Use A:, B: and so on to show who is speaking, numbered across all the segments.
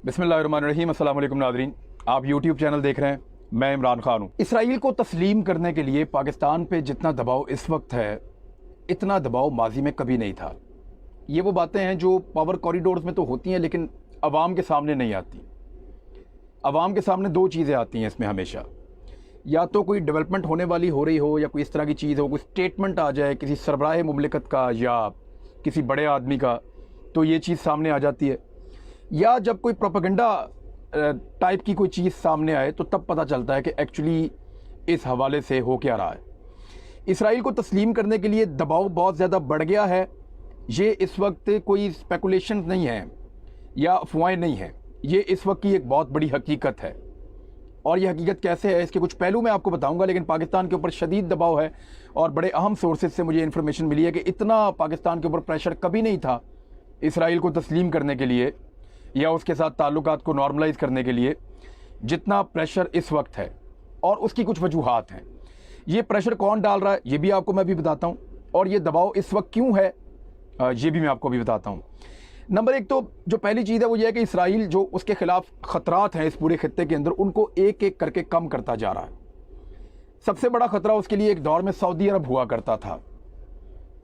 A: बिस्मिल्लाहिर्रहमानिर्रहीम। अस्सलाम वालेकुम नाज़रीन, आप यूट्यूब चैनल देख रहे हैं। मैं इमरान खान हूँ। इसराइल को तस्लीम करने के लिए पाकिस्तान पे जितना दबाव इस वक्त है, इतना दबाव माजी में कभी नहीं था। ये वो बातें हैं जो पावर कॉरिडोर्स में तो होती हैं लेकिन आवाम के सामने नहीं आती। आवाम के सामने दो चीज़ें आती हैं इसमें हमेशा, या तो कोई डेवलपमेंट होने वाली हो रही हो या कोई इस तरह की चीज़ हो, कोई स्टेटमेंट आ जाए किसी सरबराह मुमलिकत का या किसी बड़े आदमी का, तो ये चीज़ सामने आ जाती है। या जब कोई प्रोपेगेंडा टाइप की कोई चीज़ सामने आए तो तब पता चलता है कि एक्चुअली इस हवाले से हो क्या रहा है। इसराइल को तस्लीम करने के लिए दबाव बहुत ज़्यादा बढ़ गया है। ये इस वक्त कोई स्पेकुलेशन नहीं है या अफवाहें नहीं हैं, ये इस वक्त की एक बहुत बड़ी हकीकत है। और ये हकीकत कैसे है, इसके कुछ पहलू मैं आपको बताऊंगा। लेकिन पाकिस्तान के ऊपर शदीद दबाव है और बड़े अहम सोर्सेज से मुझे इन्फॉर्मेशन मिली है कि इतना पाकिस्तान के ऊपर प्रेशर कभी नहीं था इसराइल को तस्लीम करने के लिए या उसके साथ ताल्लुकात को नॉर्मलाइज करने के लिए, जितना प्रेशर इस वक्त है। और उसकी कुछ वजूहात हैं। ये प्रेशर कौन डाल रहा है ये भी आपको मैं भी बताता हूँ, और ये दबाव इस वक्त क्यों है ये भी मैं आपको भी बताता हूँ। नंबर एक, तो जो पहली चीज़ है वो ये है कि इसराइल जो उसके ख़िलाफ़ ख़तरात हैं इस पूरे खित्ते के अंदर, उनको एक एक करके कम करता जा रहा है। सबसे बड़ा ख़तरा उसके लिए एक दौर में सऊदी अरब हुआ करता था।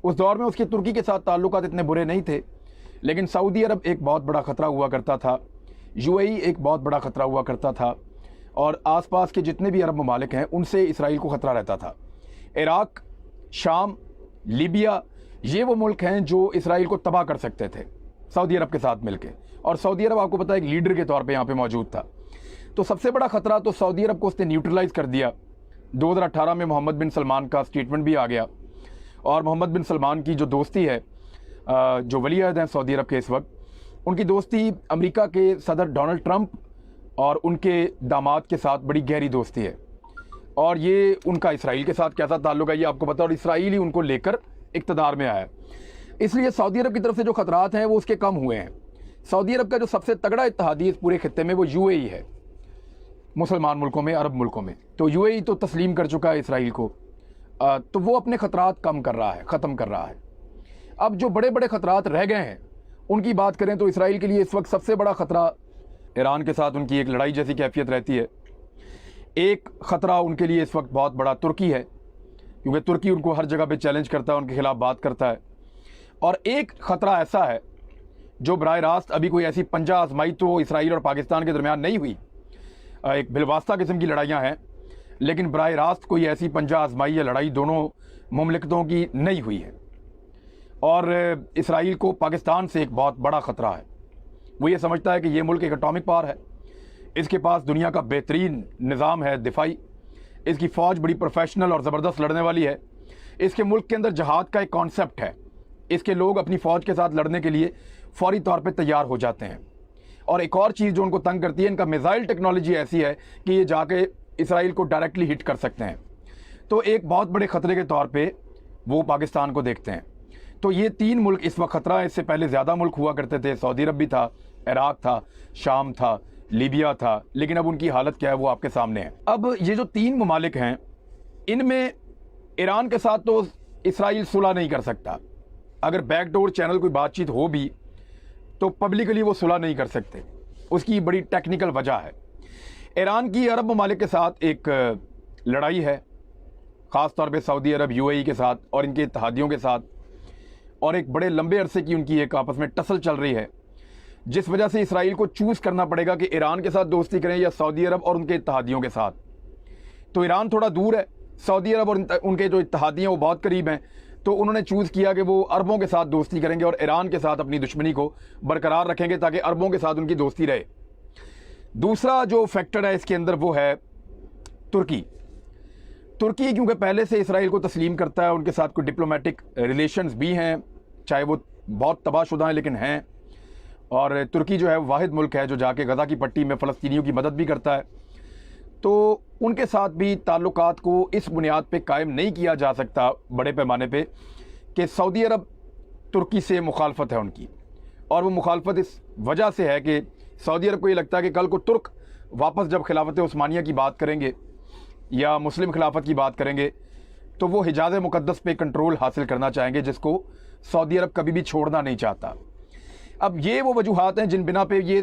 A: उस दौर में उसके तुर्की के साथ ताल्लुकात इतने बुरे नहीं थे, लेकिन सऊदी अरब एक बहुत बड़ा ख़तरा हुआ करता था, यूएई एक बहुत बड़ा ख़तरा हुआ करता था, और आसपास के जितने भी अरब ममालिक हैं उनसे इसराइल को ख़तरा रहता था। इराक़, शाम, लीबिया, ये वो मुल्क हैं जो इसराइल को तबाह कर सकते थे सऊदी अरब के साथ मिलकर। और सऊदी अरब आपको पता है एक लीडर के तौर पे यहाँ पे मौजूद था। तो सबसे बड़ा ख़तरा तो सऊदी अरब को उसने न्यूट्रलाइज़ कर दिया। 2018 में मोहम्मद बिन सलमान का स्टेटमेंट भी आ गया, और मोहम्मद बिन सलमान की जो दोस्ती है, जो वली अहद हैं सऊदी अरब के इस वक्त, उनकी दोस्ती अमेरिका के सदर डोनाल्ड ट्रंप और उनके दामाद के साथ बड़ी गहरी दोस्ती है। और ये उनका इसराइल के साथ कैसा ताल्लुक है ये आपको पता है, और इसराइल ही उनको लेकर इक़्तिदार में आया है। इसलिए सऊदी अरब की तरफ से जो ख़तरात हैं वो उसके कम हुए हैं। सऊदी अरब का जो सबसे तगड़ा इत्तेहादी इस पूरे खित्ते में वो यूएई है, मुसलमान मुल्कों में, अरब मुल्कों में। तो यूएई तो तस्लीम कर चुका है इसराइल को, तो वो अपने ख़तरात कम कर रहा है, ख़त्म कर रहा है। अब जो बड़े बड़े ख़तरात रह गए हैं उनकी बात करें तो इसराइल के लिए इस वक्त सबसे बड़ा ख़तरा ईरान के साथ उनकी एक लड़ाई जैसी कैफियत रहती है। एक ख़तरा उनके लिए इस वक्त बहुत बड़ा तुर्की है, क्योंकि तुर्की उनको हर जगह पे चैलेंज करता है, उनके ख़िलाफ़ बात करता है। और एक ख़तरा ऐसा है जो बराह रास्त अभी कोई ऐसी पंजा आजमाई तो इसराइल और पाकिस्तान के दरमियान नहीं हुई, एक बिलवास्ता किस्म की लड़ाइयाँ हैं, लेकिन बराह रास्त कोई ऐसी पंजा आजमाई या लड़ाई दोनों मुमलिकतों की नहीं हुई है। और इसराइल को पाकिस्तान से एक बहुत बड़ा ख़तरा है। वो ये समझता है कि ये मुल्क एक एटॉमिक पावर है, इसके पास दुनिया का बेहतरीन निज़ाम है दिफाई, इसकी फ़ौज बड़ी प्रोफेशनल और ज़बरदस्त लड़ने वाली है, इसके मुल्क के अंदर जहाद का एक कॉन्सेप्ट है, इसके लोग अपनी फ़ौज के साथ लड़ने के लिए फौरी तौर पे तैयार हो जाते हैं। और एक और चीज़ जो उनको तंग करती है, इनका मिसाइल टेक्नोलॉजी ऐसी है कि ये जाके इसराइल को डायरेक्टली हिट कर सकते हैं। तो एक बहुत बड़े ख़तरे के तौर पे वो पाकिस्तान को देखते हैं। तो ये तीन मुल्क इस वक्त ख़तरा है। इससे पहले ज़्यादा मुल्क हुआ करते थे, सऊदी अरब भी था, इराक़ था, शाम था, लीबिया था, लेकिन अब उनकी हालत क्या है वो आपके सामने है। अब ये जो तीन ममालिक हैं, इनमें ईरान के साथ तो इसराइल सुलह नहीं कर सकता। अगर बैकडोर चैनल कोई बातचीत हो भी तो पब्लिकली वो सुलह नहीं कर सकते, उसकी बड़ी टेक्निकल वजह है। ईरान की अरब ममालिक के साथ एक लड़ाई है, ख़ास तौर पे सऊदी अरब, यूएई के साथ और इनके इत्तेहादियों के साथ, और एक बड़े लंबे अरसे की उनकी एक आपस में टसल चल रही है, जिस वजह से इसराइल को चूज़ करना पड़ेगा कि ईरान के साथ दोस्ती करें या सऊदी अरब और उनके इत्तेहादियों के साथ। तो ईरान थोड़ा दूर है, सऊदी अरब और उनके जो इत्तेहादी हैं वो बहुत करीब हैं, तो उन्होंने चूज़ किया कि वो अरबों के साथ दोस्ती करेंगे और ईरान के साथ अपनी दुश्मनी को बरकरार रखेंगे ताकि अरबों के साथ उनकी दोस्ती रहे। दूसरा जो फैक्टर है इसके अंदर वो है तुर्की। तुर्की क्योंकि पहले से इसराइल को तस्लीम करता है, उनके साथ कोई डिप्लोमेटिक रिलेशंस भी हैं, चाहे वो बहुत तबाहशुदा हैं लेकिन हैं। और तुर्की जो है वाहिद मुल्क है जो जाके गज़ा की पट्टी में फ़लस्तीनियों की मदद भी करता है। तो उनके साथ भी ताल्लुकात को इस बुनियाद पे कायम नहीं किया जा सकता बड़े पैमाने पे कि सऊदी अरब तुर्की से मुखालफत है उनकी, और वो मुखालफत इस वजह से है कि सऊदी अरब को ये लगता है कि कल को तुर्क वापस जब खिलाफत उस्मानिया की बात करेंगे या मुस्लिम खिलाफत की बात करेंगे तो वो हिजाज़ मुक़द्दस पे कंट्रोल हासिल करना चाहेंगे, जिसको सऊदी अरब कभी भी छोड़ना नहीं चाहता। अब ये वो वजूहात हैं जिन बिना पे ये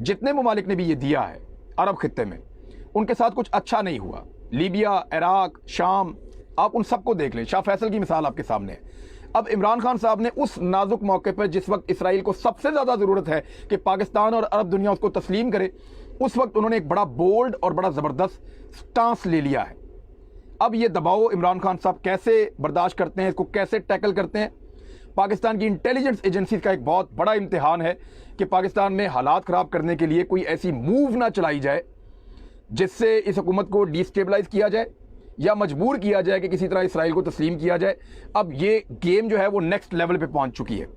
A: जितने ममालिक ने भी ये दिया है अरब खित्ते में, उनके साथ कुछ अच्छा नहीं हुआ। लीबिया, इराक, शाम, आप उन सबको देख लें। शाह फैसल की मिसाल आपके सामने है। अब इमरान खान साहब ने उस नाजुक मौके पर, जिस वक्त इसराइल को सबसे ज़्यादा ज़रूरत है कि पाकिस्तान और अरब दुनिया उसको तस्लीम करे, उस वक्त उन्होंने एक बड़ा बोल्ड और बड़ा ज़बरदस्त स्टांस ले लिया है। अब ये दबाव इमरान खान साहब कैसे बर्दाश्त करते हैं, इसको कैसे टैकल करते हैं। पाकिस्तान की इंटेलिजेंस एजेंसीज का एक बहुत बड़ा इम्तिहान है कि पाकिस्तान में हालात ख़राब करने के लिए कोई ऐसी मूव ना चलाई जाए जिससे इस हुकूमत को डिस्टेबलाइज किया जाए या मजबूर किया जाए कि किसी तरह इसराइल को तस्लीम किया जाए। अब ये गेम जो है वो नेक्स्ट लेवल पे पहुंच चुकी है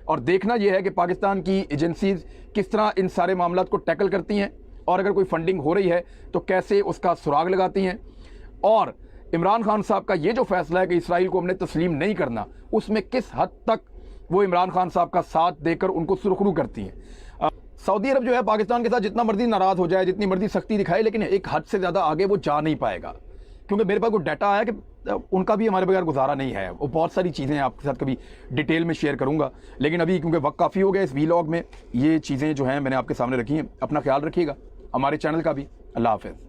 A: और देखना यह है कि पाकिस्तान की एजेंसीज किस तरह इन सारे मामलात को टैकल करती हैं और अगर कोई फंडिंग हो रही है तो कैसे उसका सुराग लगाती हैं। और इमरान खान साहब का ये जो फैसला है कि इसराइल को हमने तस्लीम नहीं करना, उसमें किस हद तक वो इमरान खान साहब का साथ देकर उनको सुरखरू करती हैं। सऊदी अरब जो है पाकिस्तान के साथ जितना मर्जी नाराज़ हो जाए, जितनी मर्जी सख्ती दिखाए, लेकिन एक हद से ज़्यादा आगे वो जा नहीं पाएगा, क्योंकि मेरे पास कोई डाटा आया कि उनका भी हमारे बगैर गुजारा नहीं है। वो बहुत सारी चीज़ें आपके साथ कभी डिटेल में शेयर करूँगा, लेकिन अभी क्योंकि वक्त काफ़ी हो गया इस वीलॉग में, ये चीज़ें जो हैं मैंने आपके सामने रखी हैं। अपना ख्याल रखिएगा, हमारे चैनल का भी। अल्लाह हाफ़िज़।